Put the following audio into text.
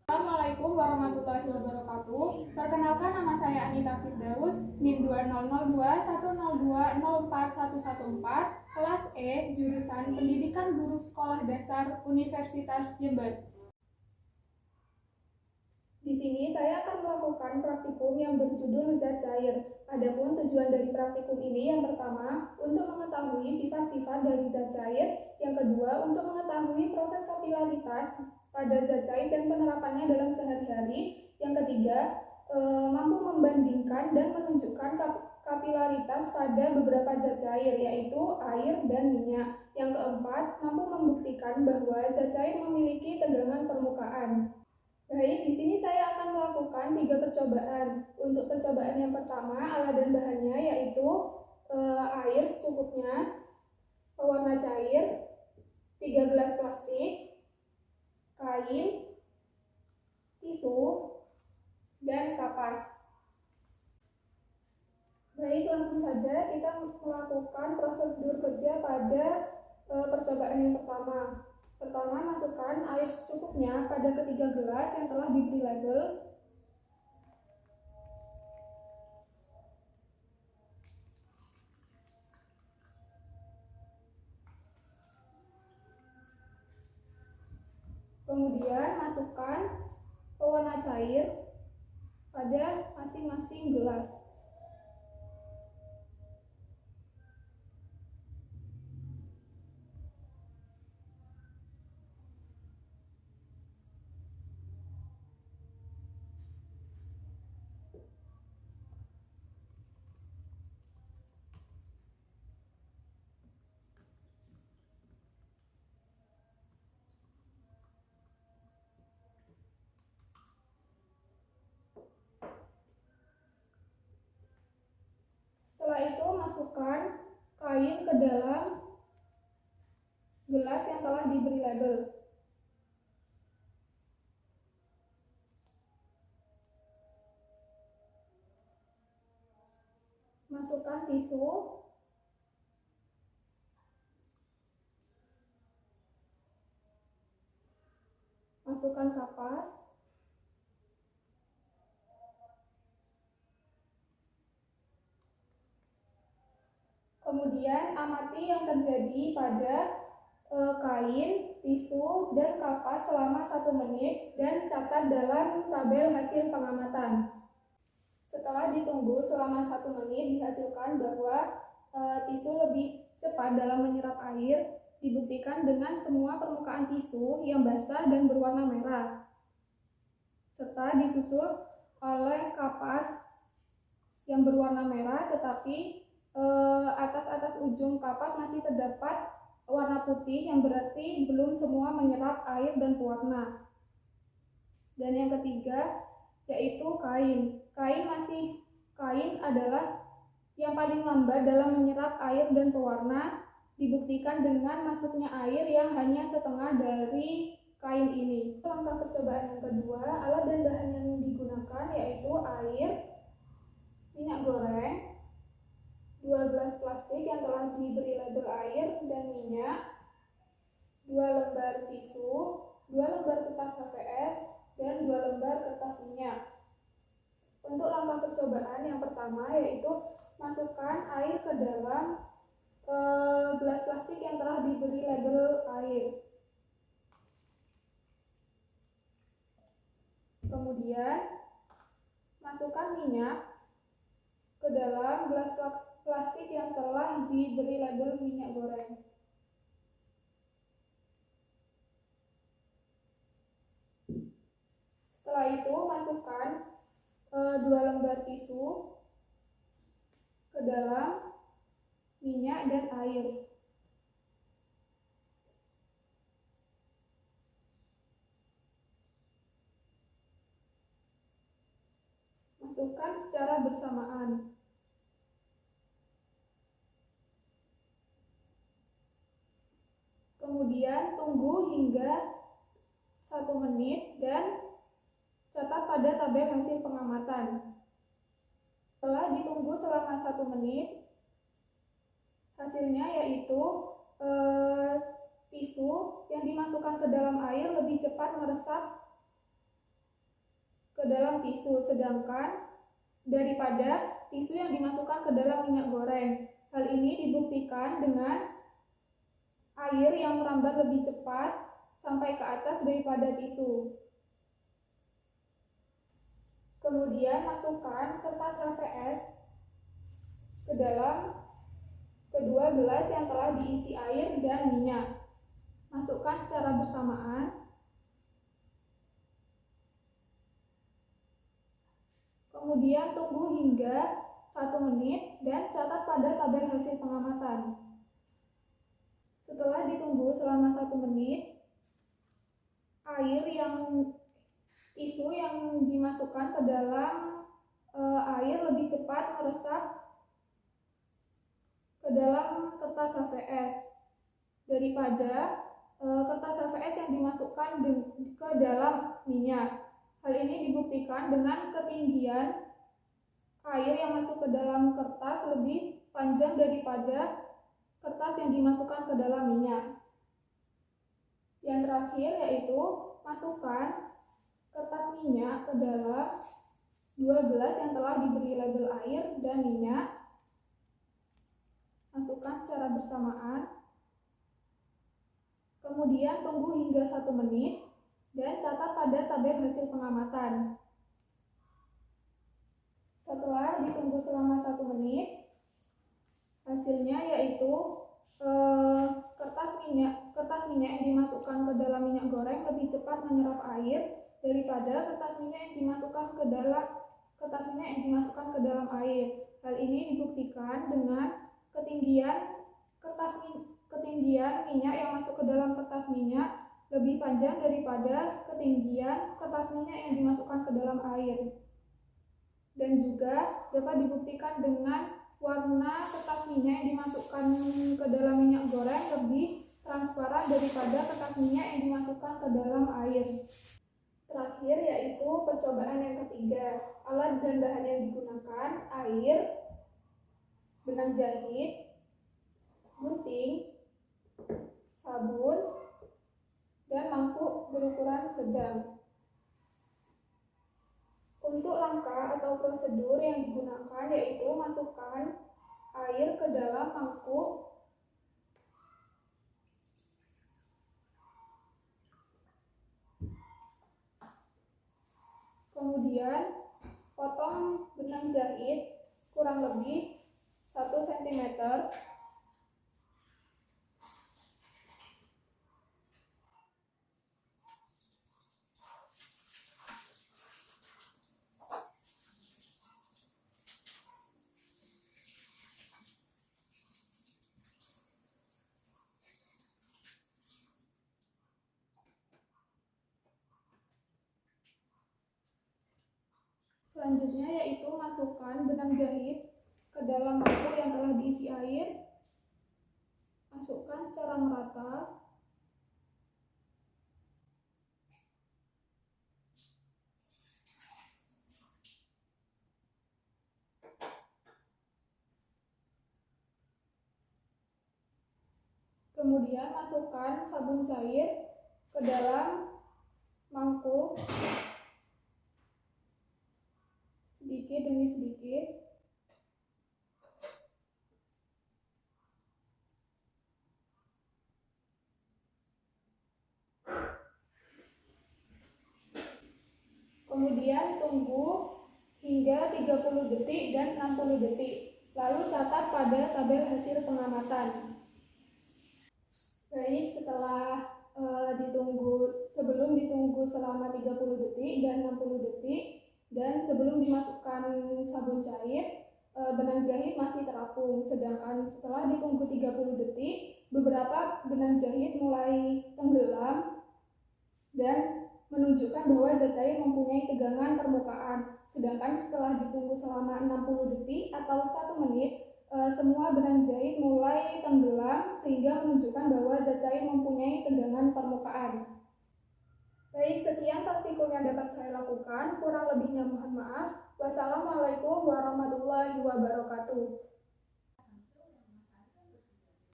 Assalamualaikum warahmatullahi wabarakatuh. Perkenalkan, nama saya Anita Firdaus, NIM 200210204114, kelas E, jurusan Pendidikan Guru Sekolah Dasar Universitas Jember. Di sini saya akan melakukan praktikum yang berjudul zat cair. Adapun tujuan dari praktikum ini yang pertama, untuk mengetahui sifat-sifat dari zat cair, yang kedua, untuk mengetahui proses kapilaritas pada zat cair dan penerapannya dalam sehari-hari, yang ketiga, mampu membandingkan dan menunjukkan kapilaritas pada beberapa zat cair, yaitu air dan minyak. Yang keempat, mampu membuktikan bahwa zat cair memiliki tegangan permukaan. Baik, di sini saya akan melakukan 3 percobaan. Untuk percobaan yang pertama, alat dan bahannya yaitu air secukupnya, pewarna cair, 3 gelas plastik, kain, tisu, dan kapas. Baik, langsung saja kita melakukan prosedur kerja pada percobaan yang pertama. Pertama, masukkan air secukupnya pada ketiga gelas yang telah diberi label. Kemudian masukkan pewarna cair pada masing-masing gelas. Setelah itu masukkan kain ke dalam gelas yang telah diberi label. Masukkan tisu. Masukkan kapas. Kemudian amati yang terjadi pada kain, tisu, dan kapas selama 1 menit dan catat dalam tabel hasil pengamatan. Setelah ditunggu selama 1 menit, dihasilkan bahwa tisu lebih cepat dalam menyerap air, dibuktikan dengan semua permukaan tisu yang basah dan berwarna merah, serta disusul oleh kapas yang berwarna merah, tetapi atas ujung kapas masih terdapat warna putih, yang berarti belum semua menyerap air dan pewarna. Dan yang ketiga yaitu kain. Kain adalah yang paling lambat dalam menyerap air dan pewarna, dibuktikan dengan masuknya air yang hanya setengah dari kain ini. Langkah percobaan yang kedua, alat dan bahan yang digunakan yaitu air, minyak goreng, 2 gelas plastik yang telah diberi label air dan minyak, 2 lembar tisu, 2 lembar kertas HVS, dan 2 lembar kertas minyak. Untuk langkah percobaan yang pertama yaitu masukkan air ke dalam gelas plastik yang telah diberi label air. Kemudian masukkan minyak ke dalam gelas plastik yang telah diberi label minyak goreng. Setelah itu masukkan 2 lembar tisu ke dalam minyak dan air. Masukkan secara bersamaan. Kemudian tunggu hingga 1 menit dan catat pada tabel hasil pengamatan. Setelah ditunggu selama 1 menit, hasilnya yaitu tisu yang dimasukkan ke dalam air lebih cepat meresap ke dalam tisu, sedangkan daripada tisu yang dimasukkan ke dalam minyak goreng. Hal ini dibuktikan dengan air yang merambat lebih cepat sampai ke atas daripada tisu. Kemudian masukkan kertas HVS ke dalam kedua gelas yang telah diisi air dan minyak. Masukkan secara bersamaan. Kemudian tunggu hingga 1 menit dan catat pada tabel hasil pengamatan. Setelah ditunggu selama 1 menit, tisu yang dimasukkan ke dalam air lebih cepat meresap ke dalam kertas HVS daripada kertas HVS yang dimasukkan ke dalam minyak. Hal ini dibuktikan dengan ketinggian air yang masuk ke dalam kertas lebih panjang daripada kertas yang dimasukkan ke dalam minyak. Yang terakhir yaitu masukkan kertas minyak ke dalam 2 gelas yang telah diberi label air dan minyak. Masukkan secara bersamaan. Kemudian tunggu hingga 1 menit dan catat pada tabel hasil pengamatan. Setelah ditunggu selama 1 menit, hasilnya yaitu kertas minyak yang dimasukkan ke dalam minyak goreng lebih cepat menyerap air daripada kertas minyak yang dimasukkan ke dalam air. Hal ini dibuktikan dengan ketinggian minyak yang masuk ke dalam kertas minyak lebih panjang daripada ketinggian kertas minyak yang dimasukkan ke dalam air. Dan juga dapat dibuktikan dengan warna kertas minyak yang dimasukkan ke dalam minyak goreng lebih transparan daripada kertas minyak yang dimasukkan ke dalam air. Terakhir yaitu percobaan yang ketiga. Alat dan bahan yang digunakan: air, benang jahit, gunting, sabun, dan mangkuk berukuran sedang. Untuk langkah atau prosedur yang digunakan yaitu masukkan air ke dalam mangkuk, kemudian potong benang jahit kurang lebih 1 cm. Selanjutnya yaitu masukkan benang jahit ke dalam mangkuk yang telah diisi air. Masukkan secara merata. Kemudian masukkan sabun cair ke dalam mangkuk sedikit demi sedikit. Kemudian tunggu hingga 30 detik dan 60 detik. Lalu catat pada tabel hasil pengamatan. Baik, sebelum ditunggu selama 30 detik dan 60 detik, dan sebelum dimasukkan sabun cair, benang jahit masih terapung. Sedangkan setelah ditunggu 30 detik, beberapa benang jahit mulai tenggelam dan menunjukkan bahwa zat cair mempunyai tegangan permukaan. Sedangkan setelah ditunggu selama 60 detik atau 1 menit, semua benang jahit mulai tenggelam sehingga menunjukkan bahwa zat cair mempunyai tegangan permukaan. Baik, sekian praktikum yang dapat saya lakukan. Kurang lebihnya mohon maaf. Wassalamualaikum warahmatullahi wabarakatuh.